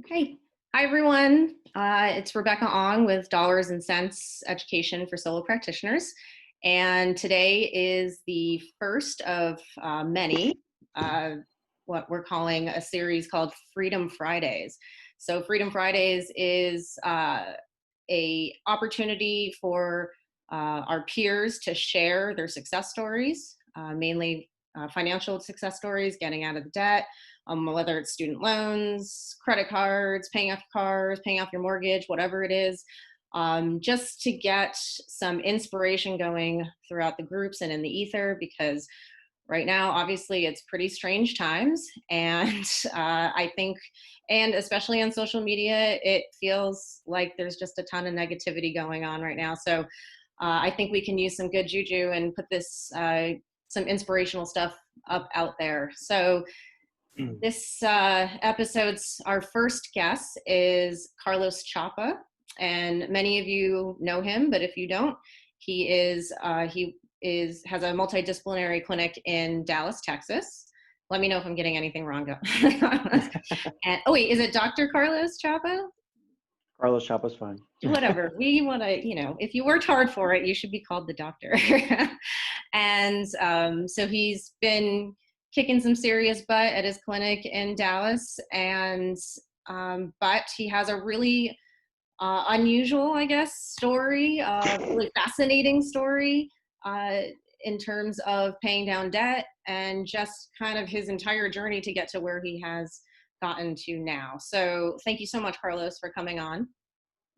Okay. Hi, everyone. It's Rebecca Ong with Dollars and Cents Education for Solo Practitioners. And today is the first of many, what we're calling a series called Freedom Fridays. So Freedom Fridays is a opportunity for our peers to share their success stories, mainly financial success stories, getting out of the debt, whether it's student loans, credit cards, paying off cars, paying off your mortgage, whatever it is, just to get some inspiration going throughout the groups and in the ether, because right now, obviously, it's pretty strange times. And I think, and especially on social media, it feels like there's just a ton of negativity going on right now. So I think we can use some good juju and put this, some inspirational stuff up out there. So this episode's our first guest is Carlos Chapa, and many of you know him, but if you don't, he has a multidisciplinary clinic in Dallas, Texas. Let me know if I'm getting anything wrong. And oh wait, is it Dr. Carlos Chapa? Carlos Chapa's fine. Whatever. We want to, if you worked hard for it, you should be called the doctor. And so he's been kicking some serious butt at his clinic in Dallas, and but he has a really unusual, I guess, story, really fascinating story uh, in terms of paying down debt and just kind of his entire journey to get to where he has gotten to now. So thank you so much, Carlos, for coming on.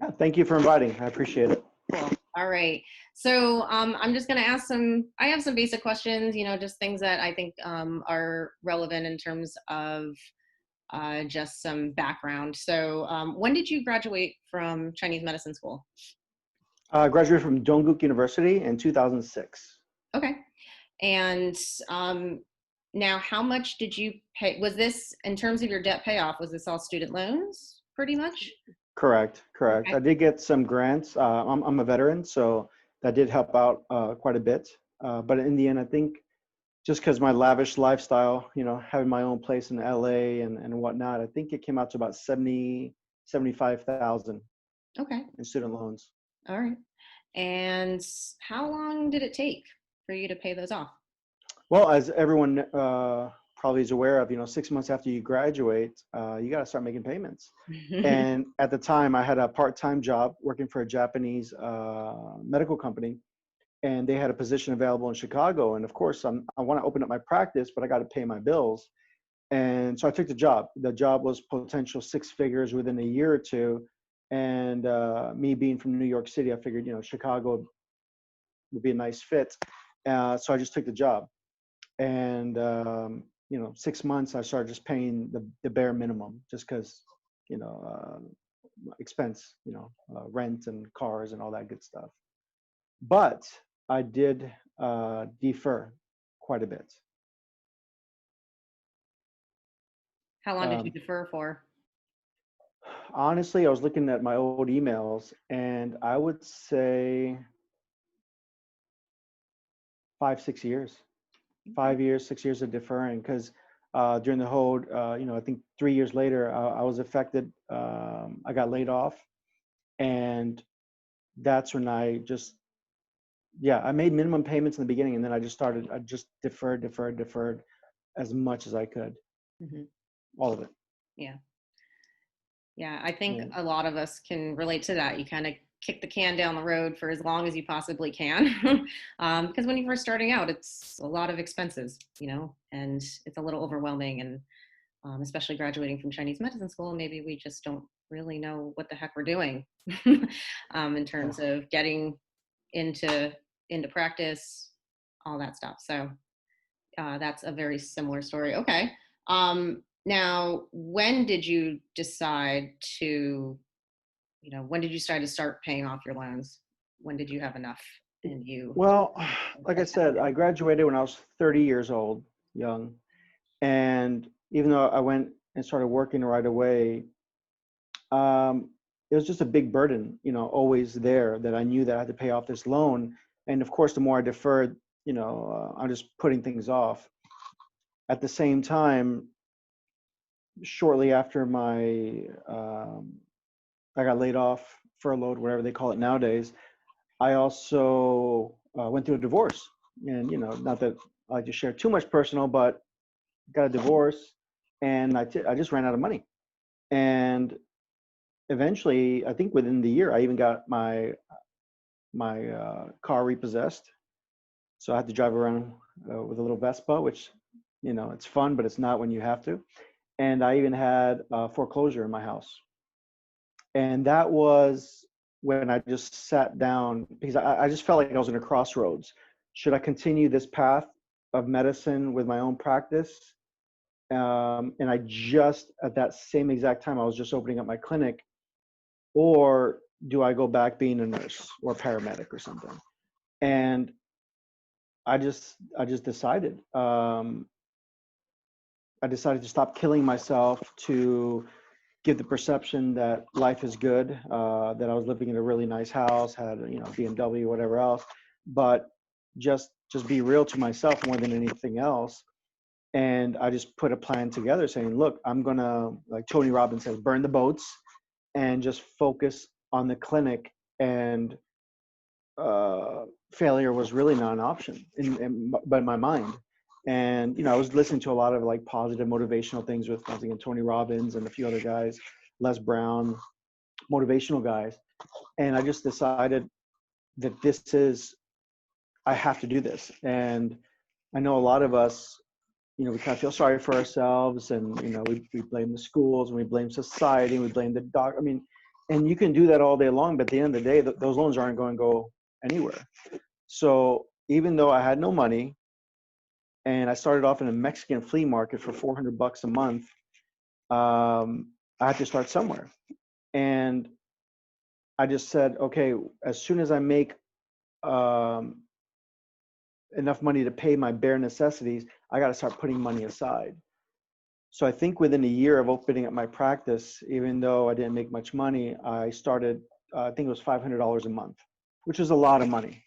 Yeah, thank you for inviting. I appreciate it. Cool. All right. So I'm just going to ask I have some basic questions, just things that I think are relevant in terms of just some background. So when did you graduate from Chinese medicine school? I graduated from Dongguk University in 2006. Okay. And now how much did you pay? Was this, in terms of your debt payoff, was this all student loans pretty much? Correct. Okay. I did get some grants. I'm a veteran, so that did help out quite a bit. But in the end, I think just because my lavish lifestyle, having my own place in LA and whatnot, I think it came out to about 75,000 Okay. in student loans. All right. And how long did it take for you to pay those off? Well, as everyone probably is aware of, 6 months after you graduate, you got to start making payments. And at the time, I had a part-time job working for a Japanese medical company, and they had a position available in Chicago. And of course, I want to open up my practice, but I got to pay my bills. And so I took the job. The job was potential six figures within a year or two. And me being from New York City, I figured, Chicago would be a nice fit. So I just took the job. And 6 months I started just paying the bare minimum, just because expense, rent and cars and all that good stuff. But I did defer quite a bit. How long did you defer for? Honestly, I was looking at my old emails, and I would say 5, 6 years. 5 years, 6 years of deferring, because during the whole, I think 3 years later, I was affected. I got laid off, and that's when I made minimum payments in the beginning, and then I just deferred as much as I could. Mm-hmm. All of it. Yeah. Yeah, I think Yeah. a lot of us can relate to that. You kind of kick the can down the road for as long as you possibly can. Because when you're first starting out, it's a lot of expenses, and it's a little overwhelming. And especially graduating from Chinese medicine school, maybe we just don't really know what the heck we're doing in terms of getting into practice, all that stuff. So that's a very similar story. Okay. Now, when did you decide to, when did you decide to start paying off your loans? When did you have enough in you? Well, like I said, I graduated when I was 30 years old, young. And even though I went and started working right away, it was just a big burden, always there, that I knew that I had to pay off this loan. And of course, the more I deferred, I'm just putting things off. At the same time, shortly after I got laid off, furloughed, whatever they call it nowadays, I also went through a divorce. And, not that I like to share too much personal, but got a divorce, and I just ran out of money. And eventually, I think within the year, I even got my car repossessed. So I had to drive around with a little Vespa, which, it's fun, but it's not when you have to. And I even had foreclosure in my house. And that was when I just sat down because I just felt like I was in a crossroads. Should I continue this path of medicine with my own practice? And I just, at that same exact time, I was just opening up my clinic, or do I go back being a nurse or paramedic or something? And I just decided. I decided to stop killing myself to give the perception that life is good, that I was living in a really nice house, had BMW, whatever else, but just be real to myself more than anything else. And I just put a plan together saying, look, I'm gonna, like Tony Robbins says, burn the boats and just focus on the clinic. And uh, failure was really not an option but in my mind. And I was listening to a lot of like positive motivational things with, once again, Tony Robbins and a few other guys, Les Brown, motivational guys. And I just decided that I have to do this. And I know a lot of us, we kind of feel sorry for ourselves, and we blame the schools, and we blame society, and we blame the doc. I mean, and you can do that all day long, but at the end of the day, those loans aren't going to go anywhere. So even though I had no money, and I started off in a Mexican flea market for $400 a month, I had to start somewhere. And I just said, okay, as soon as I make um, enough money to pay my bare necessities, I got to start putting money aside. So I think within a year of opening up my practice, even though I didn't make much money, I started, I think it was $500 a month, which was a lot of money,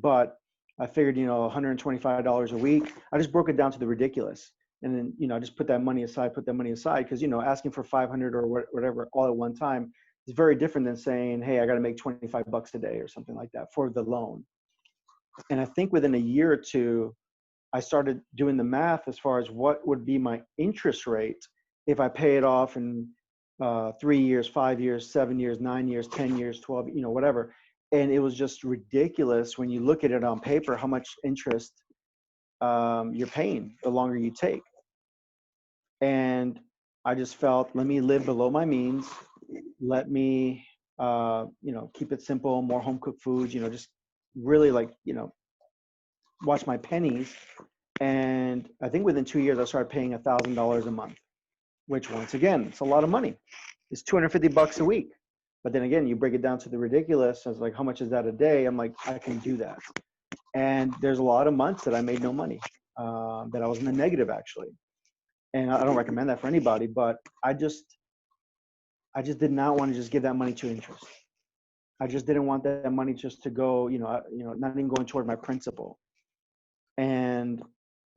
But I figured, $125 a week. I just broke it down to the ridiculous. And then, I just put that money aside, because, asking for 500 or whatever all at one time is very different than saying, hey, I got to make $25 a day or something like that for the loan. And I think within a year or two, I started doing the math as far as what would be my interest rate if I pay it off in 3 years, 5 years, 7 years, 9 years, 10 years, 12, whatever. And it was just ridiculous when you look at it on paper, how much interest you're paying the longer you take. And I just felt, let me live below my means. Let me, keep it simple, more home cooked foods, just really watch my pennies. And I think within 2 years, I started paying $1,000 a month, which once again, it's a lot of money. It's $250 a week. But then again, you break it down to the ridiculous. I was like, how much is that a day? I'm like, I can do that. And there's a lot of months that I made no money, that I was in the negative actually. And I don't recommend that for anybody, but I just did not want to just give that money to interest. I just didn't want that money just to go, not even going toward my principal. And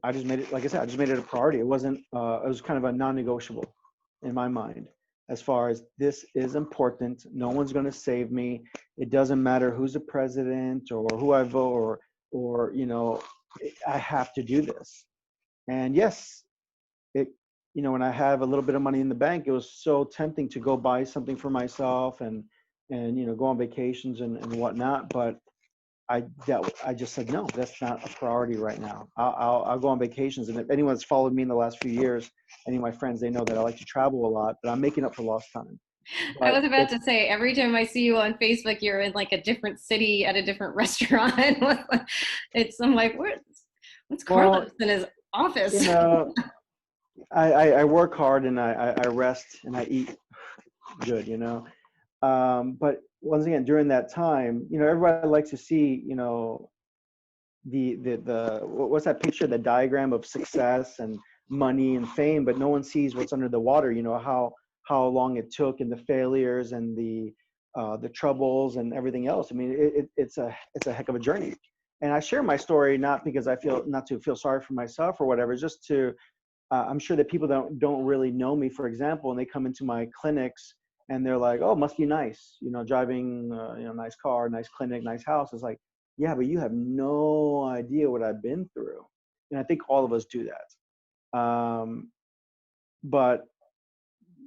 I just made it, like I said, I just made it a priority. It wasn't, it was kind of a non-negotiable in my mind, as far as this is important. No one's going to save me. It doesn't matter who's the president or who I vote or, I have to do this. And yes, it, when I have a little bit of money in the bank, it was so tempting to go buy something for myself and, go on vacations and whatnot. But I just said, no, that's not a priority right now. I'll go on vacations. And if anyone's followed me in the last few years, any of my friends, they know that I like to travel a lot, but I'm making up for lost time. I But was about to say, every time I see you on Facebook, you're in like a different city at a different restaurant. I'm like, what's well, Carlos in his you office? know, I work hard and I rest and I eat good, But once again, during that time, everybody likes to see, the what's that picture, the diagram of success and money and fame, but no one sees what's under the water. How long it took, and the failures and the troubles and everything else. I mean, it's a heck of a journey. And I share my story not because I feel, not to feel sorry for myself or whatever, just to I'm sure that people don't really know me, for example, and they come into my clinics and they're like, "Oh, must be nice, driving, nice car, nice clinic, nice house." It's like, yeah, but you have no idea what I've been through, and I think all of us do that. But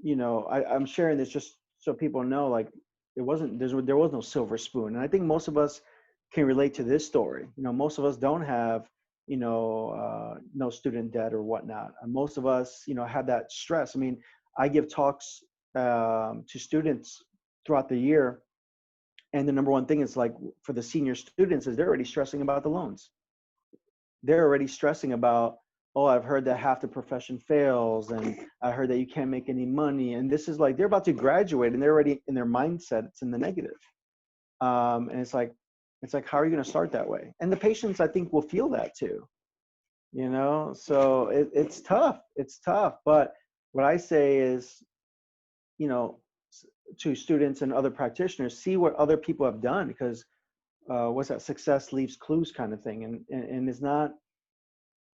I'm sharing this just so people know, like, there was no silver spoon, and I think most of us can relate to this story. Most of us don't have, no student debt or whatnot. And most of us, have that stress. I mean, I give talks to students throughout the year, and the number one thing is, like, for the senior students, is they're already stressing about the loans. They're already stressing about, oh, I've heard that half the profession fails, and I heard that you can't make any money. And this is like, they're about to graduate and they're already in their mindset, it's in the negative. And it's like, how are you going to start that way? And the patients, I think, will feel that too. So it's tough. It's tough. But what I say is, you know, to students and other practitioners, see what other people have done, because what's that, success leaves clues kind of thing. And it's not,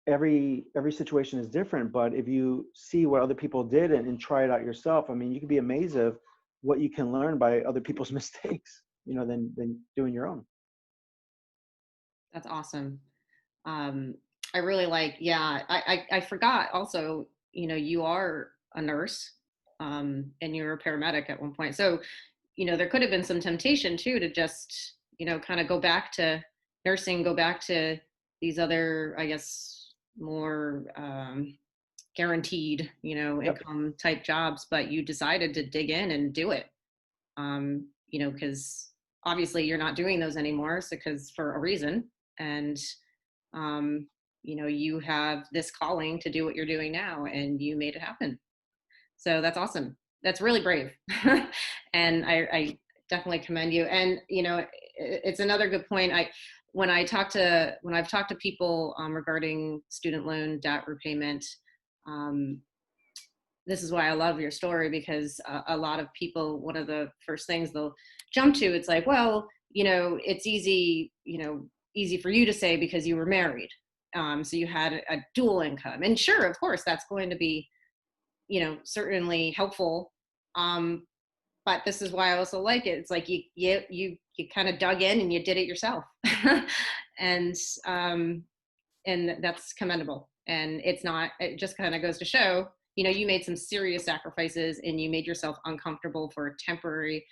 every situation is different, but if you see what other people did and try it out yourself, I mean, you can be amazed of what you can learn by other people's mistakes, than doing your own. That's awesome. Um, I really like, yeah, I forgot also, you are a nurse, and you're a paramedic at one point. So, there could have been some temptation too to just, kind of go back to nursing, go back to these other, I guess, more guaranteed, Yep. income type jobs, but you decided to dig in and do it. Because obviously you're not doing those anymore, so because for a reason, and um, you have this calling to do what you're doing now, and you made it happen. So that's awesome. That's really brave, and I definitely commend you. And it's another good point. When I've talked to people regarding student loan debt repayment, um, this is why I love your story, because a lot of people, one of the first things they'll jump to, it's like, well, it's easy, easy for you to say because you were married. So you had a dual income, and sure, of course, that's going to be, certainly helpful. Um, but this is why I also like it. It's like you kind of dug in and you did it yourself, and um, and that's commendable. And it's not, it just kind of goes to show, you made some serious sacrifices and you made yourself uncomfortable for a temporary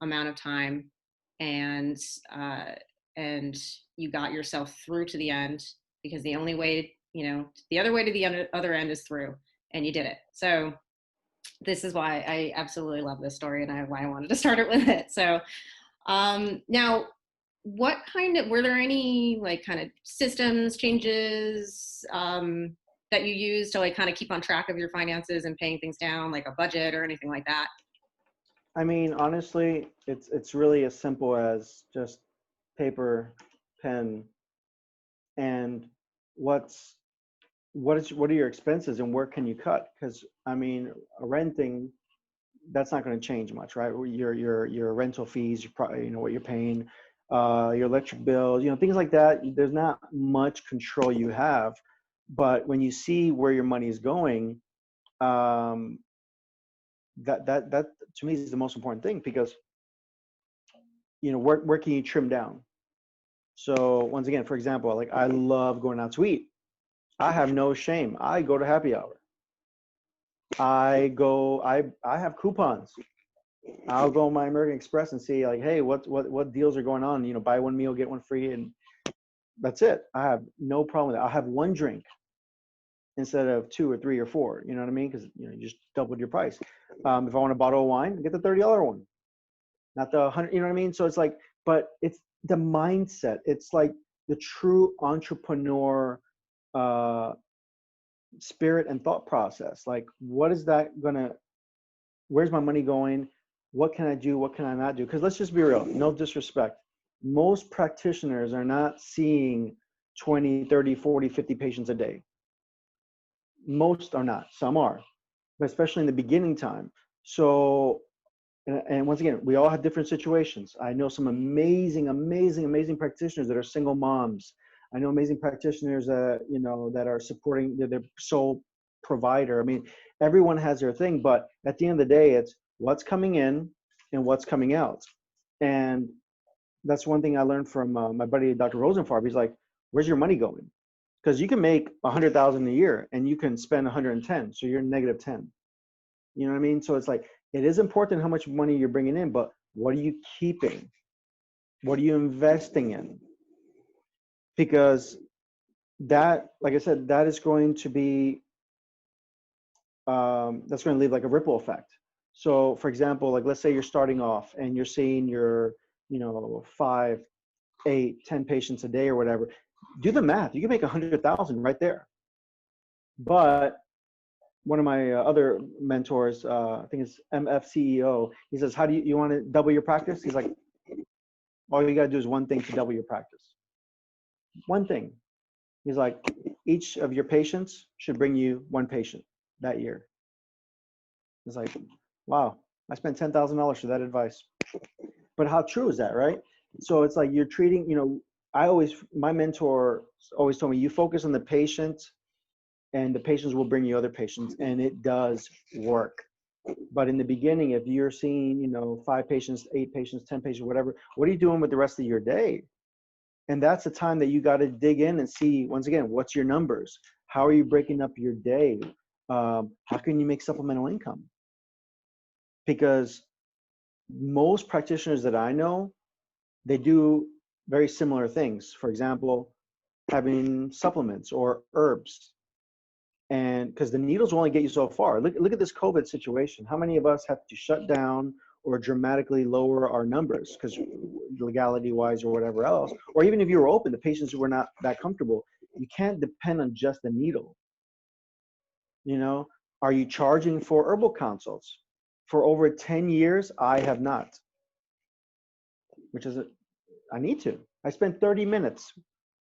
amount of time, and uh, and you got yourself through to the end, because the only way, the other way to the other end is through, and you did it. So this is why I absolutely love this story, and why I wanted to start it with it. So now, what kind of, were there any like kind of systems changes that you use to like kind of keep on track of your finances and paying things down, like a budget or anything like that? I mean, honestly, it's really as simple as just paper, pen, and what's what are your expenses and where can you cut? Because I mean, renting, that's not going to change much, right? Your rental fees, what you're paying, your electric bill, things like that. There's not much control you have, but when you see where your money is going, um, that to me is the most important thing, because where can you trim down? So once again, for example, like, I love going out to eat. I have no shame. I go to happy hour. I have coupons. I'll go on my American Express and see, like, hey, what deals are going on? Buy one meal, get one free, and that's it. I have no problem with that. I'll have one drink instead of two or three or four. You know what I mean? Because you just doubled your price. If I want a bottle of wine, get the $30 one, not the 100. You know what I mean? So it's like, but it's the mindset. It's like the true entrepreneur uh, spirit and thought process. Like, what is that gonna? Where's my money going? What can I do? What can I not do? Because let's just be real, no disrespect. Most practitioners are not seeing 20, 30, 40, 50 patients a day. Most are not. Some are, but especially in the beginning time. So, and once again, we all have different situations. I know some amazing, amazing, amazing practitioners that are single moms. I know amazing practitioners that, that are supporting their sole provider. I mean, everyone has their thing, but at the end of the day, it's what's coming in and what's coming out. And that's one thing I learned from my buddy, Dr. Rosenfarb. He's like, where's your money going? Because you can make 100,000 a year and you can spend 110. So you're negative 10. You know what I mean? So it's like, it is important how much money you're bringing in, but what are you keeping? What are you investing in? Because that, like I said, that is going to be, that's going to leave like a ripple effect. So for example, like let's say you're starting off and you're seeing your, 5, 8, 10 patients a day or whatever. Do the math. You can make 100,000 right there. But one of my other mentors, I think it's MFCEO, he says, how do you want to double your practice? He's like, all you got to do is one thing to double your practice. One thing. He's like, each of your patients should bring you one patient that year. It's like, wow, I spent $10,000 for that advice. But how true is that, right? So it's like you're treating, my mentor always told me, you focus on the patient and the patients will bring you other patients, and it does work. But in the beginning, if you're seeing, 5 patients, 8 patients, 10 patients, whatever, what are you doing with the rest of your day? And that's the time that you got to dig in and see, once again, what's your numbers? How are you breaking up your day? How can you make supplemental income? Because most practitioners that I know, they do very similar things. For example, having supplements or herbs. And because the needles will only get you so far. Look at this COVID situation. How many of us have to shut down or dramatically lower our numbers because legality wise or whatever else? Or even if you were open, the patients who were not that comfortable, you can't depend on just the needle. Are you charging for herbal consults? For over 10 years, I have not, which is, I need to. I spent 30 minutes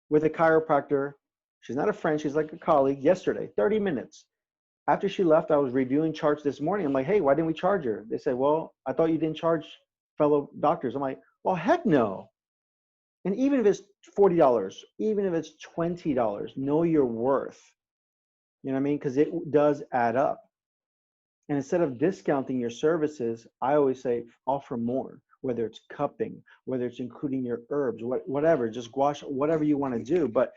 with a chiropractor. She's not a friend, she's like a colleague yesterday, 30 minutes. After she left, I was reviewing charts this morning. I'm like, hey, why didn't we charge her? They said, well, I thought you didn't charge fellow doctors. I'm like, well, heck no. And even if it's $40, even if it's $20, know your worth. You know what I mean? Because it does add up. And instead of discounting your services, I always say offer more, whether it's cupping, whether it's including your herbs, whatever, just gouache, whatever you want to do. But,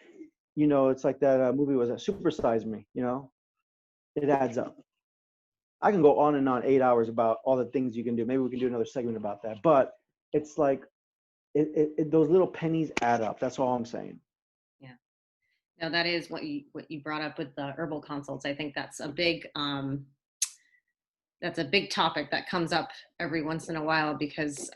it's like that movie was Super Size Me, it adds up. I can go on and on 8 hours about all the things you can do. Maybe we can do another segment about that. But it's like those little pennies add up. That's all I'm saying. Yeah. No, that is what you brought up with the herbal consults. I think that's a big topic that comes up every once in a while because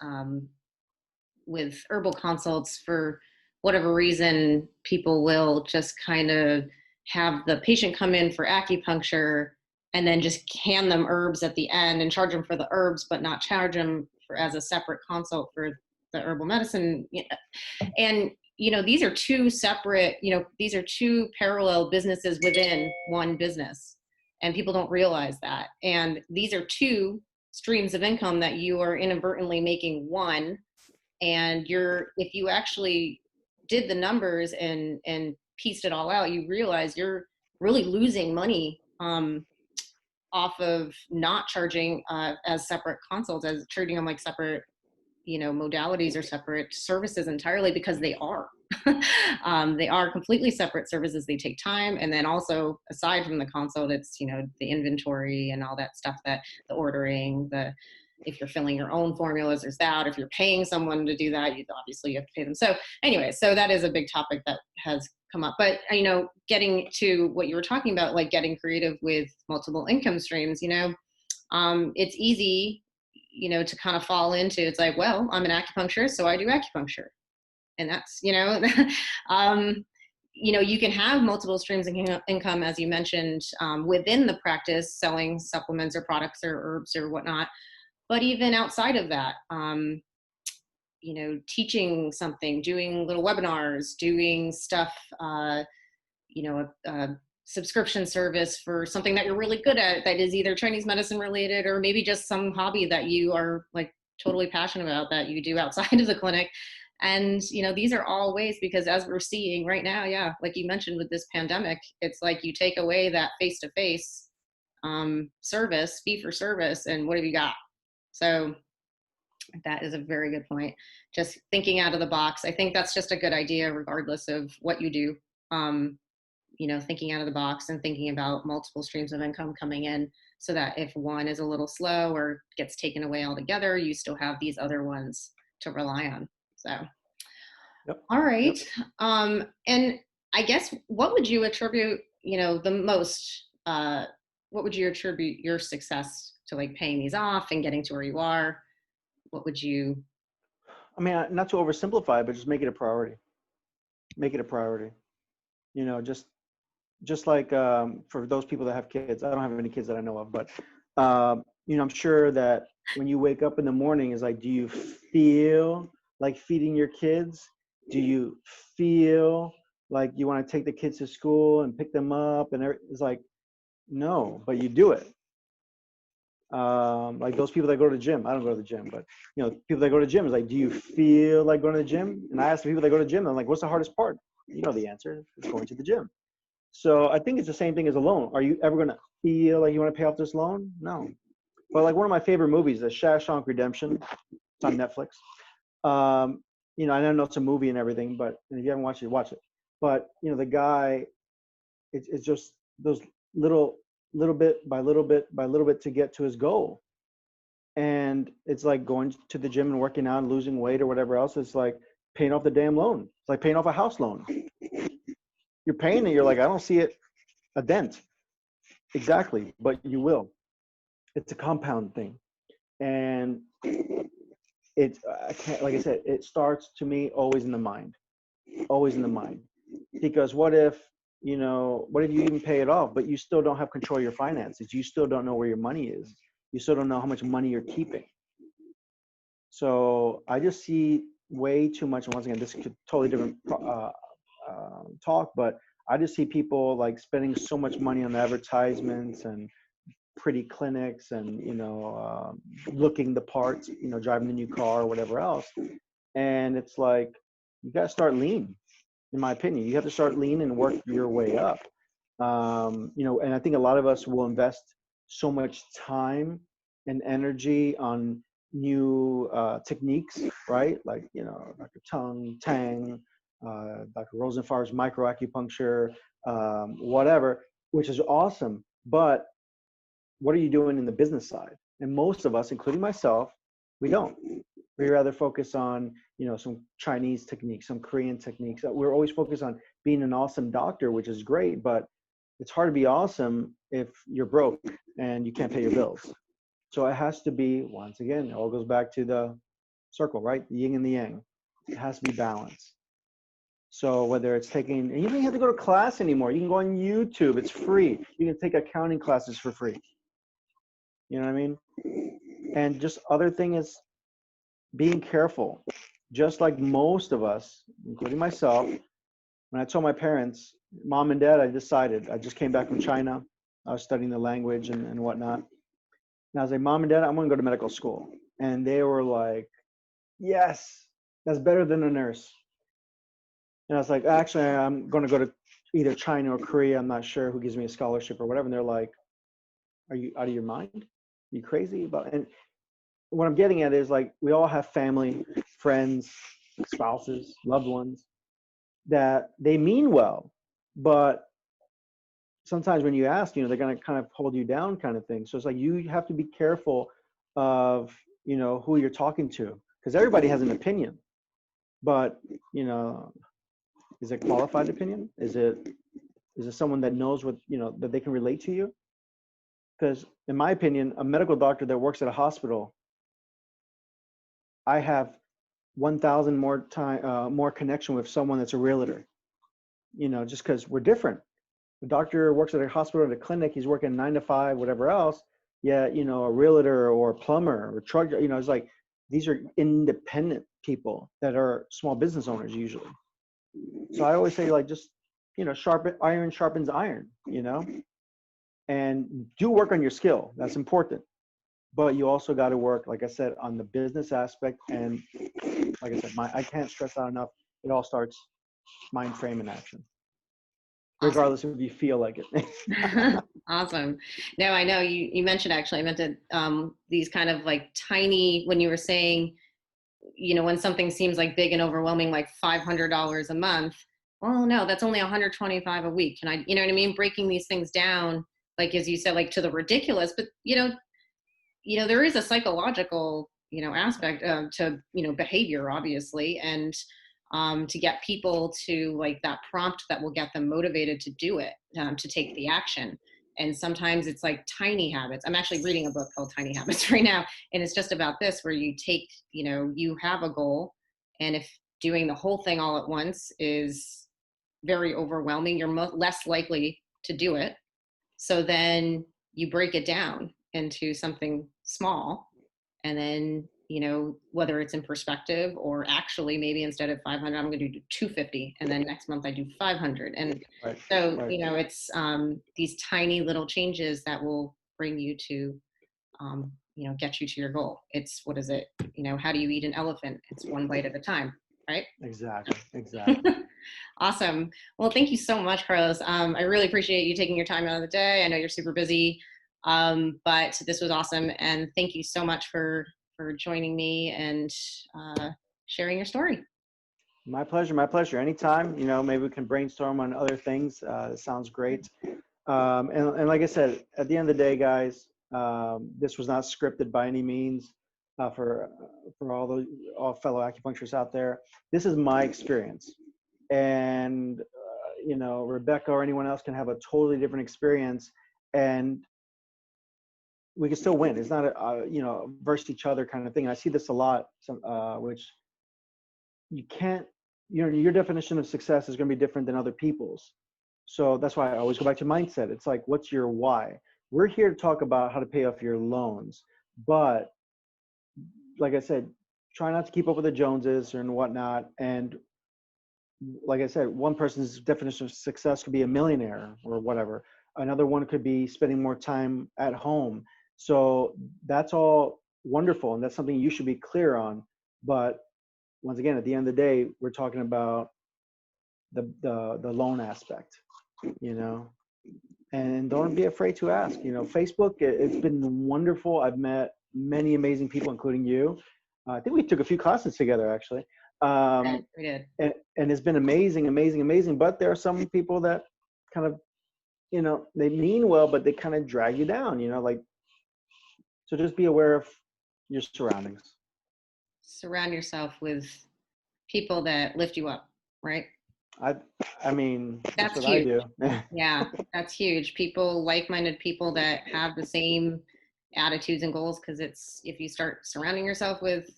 with herbal consults, for whatever reason, people will just kind of have the patient come in for acupuncture and then just hand them herbs at the end and charge them for the herbs, but not charge them as a separate consult for the herbal medicine. And, these are two separate, these are two parallel businesses within one business. And people don't realize that. And these are two streams of income that you are inadvertently making one. And if you actually did the numbers and pieced it all out, you realize you're really losing money off of not charging as separate consults, as treating them like separate, modalities or separate services entirely, because they are. They are completely separate services. They take time. And then also, aside from the consult, it's, the inventory and all that stuff, that the ordering, if you're filling your own formulas, there's that. If you're paying someone to do that, you obviously have to pay them. So anyway, so that is a big topic that has come up. But, getting to what you were talking about, like getting creative with multiple income streams, it's easy, to kind of fall into, it's like, well, I'm an acupuncturist, so I do acupuncture. And that's, you can have multiple streams of income, as you mentioned, within the practice, selling supplements or products or herbs or whatnot. But even outside of that, teaching something, doing little webinars, doing stuff, a subscription service for something that you're really good at, that is either Chinese medicine related or maybe just some hobby that you are like totally passionate about that you do outside of the clinic. And, these are all ways, because as we're seeing right now, yeah, like you mentioned with this pandemic, it's like you take away that face to face service, fee for service, and what have you got? So that is a very good point. Just thinking out of the box. I think that's just a good idea, regardless of what you do. Um, thinking out of the box and thinking about multiple streams of income coming in, so that if one is a little slow or gets taken away altogether, you still have these other ones to rely on. So, Yep. all right. Yep. And I guess what would you attribute, the most, what would you attribute your success to, like paying these off and getting to where you are? What would you? I mean, not to oversimplify, but just make it a priority. Make it a priority. You know, just like for those people that have kids. I don't have any kids that I know of, but I'm sure that when you wake up in the morning, is like, do you feel like feeding your kids? Do you feel like you want to take the kids to school and pick them up? And it's like, no, but you do it. Like those people that go to the gym. I don't go to the gym, but people that go to the gym is like, do you feel like going to the gym? And I ask the people that go to the gym, I'm like, what's the hardest part? You know the answer. It's going to the gym. So I think it's the same thing as a loan. Are you ever going to feel like you want to pay off this loan? No. But like one of my favorite movies, The Shawshank Redemption, it's on Netflix. I don't know it's a movie and everything, but if you haven't watched it, watch it. But the guy, it's just those little bit by little bit by little bit to get to his goal. And it's like going to the gym and working out and losing weight or whatever else. It's like paying off the damn loan. It's like paying off a house loan. You're paying it. You're like, I don't see it a dent. Exactly, but you will. It's a compound thing, and I can't, like I said, it starts to me always in the mind, always in the mind. Because what if you even pay it off, but you still don't have control of your finances? You still don't know where your money is. You still don't know how much money you're keeping. So I just see way too much. And once again, this is totally different talk, but I just see people like spending so much money on advertisements and pretty clinics and looking the parts, driving the new car or whatever else. And it's like, you got to start lean. In my opinion, you have to start lean and work your way up. And I think a lot of us will invest so much time and energy on new techniques, right? Like, Dr. Tang, Dr. Rosenfar's microacupuncture, whatever, which is awesome. But what are you doing in the business side? And most of us, including myself, we don't. We rather focus on, some Chinese techniques, some Korean techniques. We're always focused on being an awesome doctor, which is great, but it's hard to be awesome if you're broke and you can't pay your bills. So it has to be, once again, it all goes back to the circle, right? The yin and the yang. It has to be balanced. So whether it's taking, and you don't even have to go to class anymore. You can go on YouTube. It's free. You can take accounting classes for free. You know what I mean? And just other thing is being careful. Just like most of us, including myself, when I told my parents, Mom and Dad, I just came back from China. I was studying the language and whatnot. And I was like, Mom and Dad, I'm going to go to medical school. And they were like, yes, that's better than a nurse. And I was like, actually, I'm going to go to either China or Korea. I'm not sure who gives me a scholarship or whatever. And they're like, are you out of your mind? Are you crazy about it? And what I'm getting at is like, we all have family, friends, spouses, loved ones that they mean well, but sometimes when you ask, they're going to kind of hold you down kind of thing. So it's like, you have to be careful of, who you're talking to, because everybody has an opinion, but, is it qualified opinion? Is it someone that knows what, that they can relate to you? Because in my opinion, a medical doctor that works at a hospital, I have 1,000 more connection with someone that's a realtor, just because we're different. The doctor works at a hospital, at a clinic, he's working 9 to 5, whatever else. Yeah, a realtor or a plumber or truck, it's like, these are independent people that are small business owners usually. So I always say, like, just, iron sharpens iron, and do work on your skill. That's important. but you also got to work, like I said, on the business aspect. And like I said, I can't stress out enough. It all starts mind, frame, and action, Awesome. regardless if you feel like it. Awesome. No, I know you mentioned, actually, I meant to, these kind of like tiny, when you were saying, when something seems like big and overwhelming, like $500 a month, well, no, that's only 125 a week. And you know what I mean? Breaking these things down, like, as you said, like to the ridiculous, but there is a psychological, aspect to, behavior, obviously. And to get people to like that prompt that will get them motivated to do it, to take the action. And sometimes it's like tiny habits. I'm actually reading a book called Tiny Habits right now. And it's just about this, where you take, you have a goal. And if doing the whole thing all at once is very overwhelming, you're less likely to do it. So then you break it down into something small, and then, whether it's in perspective, or actually maybe instead of 500, I'm going to do 250, and then next month I do 500. And Right, so, right. it's these tiny little changes that will bring you to, get you to your goal. It's, what is it? How do you eat an elephant? It's one bite at a time, right? Exactly, exactly. Awesome. Well, thank you so much, Carlos. I really appreciate you taking your time out of the day. I know you're super busy, but this was awesome. And thank you so much for joining me and sharing your story. My pleasure, my pleasure. Anytime, maybe we can brainstorm on other things. It sounds great. And like I said, at the end of the day, guys, this was not scripted by any means, for all fellow acupuncturists out there. This is my experience, and Rebecca or anyone else can have a totally different experience, and we can still win. It's not versus each other kind of thing. And I see this a lot, which you can't. Your definition of success is going to be different than other people's. So that's why I always go back to mindset. It's like, what's your why? We're here to talk about how to pay off your loans, but like I said, try not to keep up with the Joneses and whatnot. And like I said, one person's definition of success could be a millionaire or whatever. Another one could be spending more time at home. So that's all wonderful, and that's something you should be clear on. But once again, at the end of the day, we're talking about the loan aspect, and don't be afraid to ask. Facebook, it's been wonderful. I've met many amazing people, including you. I think we took a few classes together, actually. We did. And it's been amazing, amazing, amazing. But there are some people that kind of, they mean well, but they kind of drag you down, so just be aware of your surroundings. Surround yourself with people that lift you up, right? I, I mean, that's That's what I huge. do. Yeah, that's huge. People, like-minded people that have the same attitudes and goals, because it's, if you start surrounding yourself with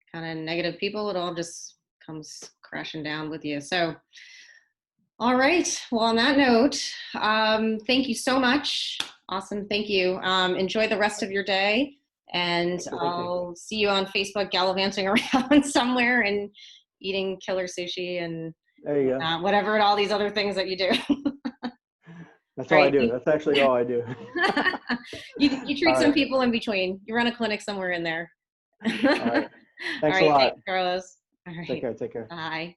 kind of negative people, it all just comes crashing down with you. So, all right. Well, on that note, thank you so much. Awesome. Thank you. Enjoy the rest of your day, and Thank you, thank you. I'll see you on Facebook gallivanting around somewhere and eating killer sushi and There you go. whatever, and all these other things that you do. That's All all I right. do. That's actually all I do. You All treat some right. people in between. You run a clinic somewhere in there. All right. All Thanks a right. lot. Thanks, Carlos. All Take right. care. Take care. Bye.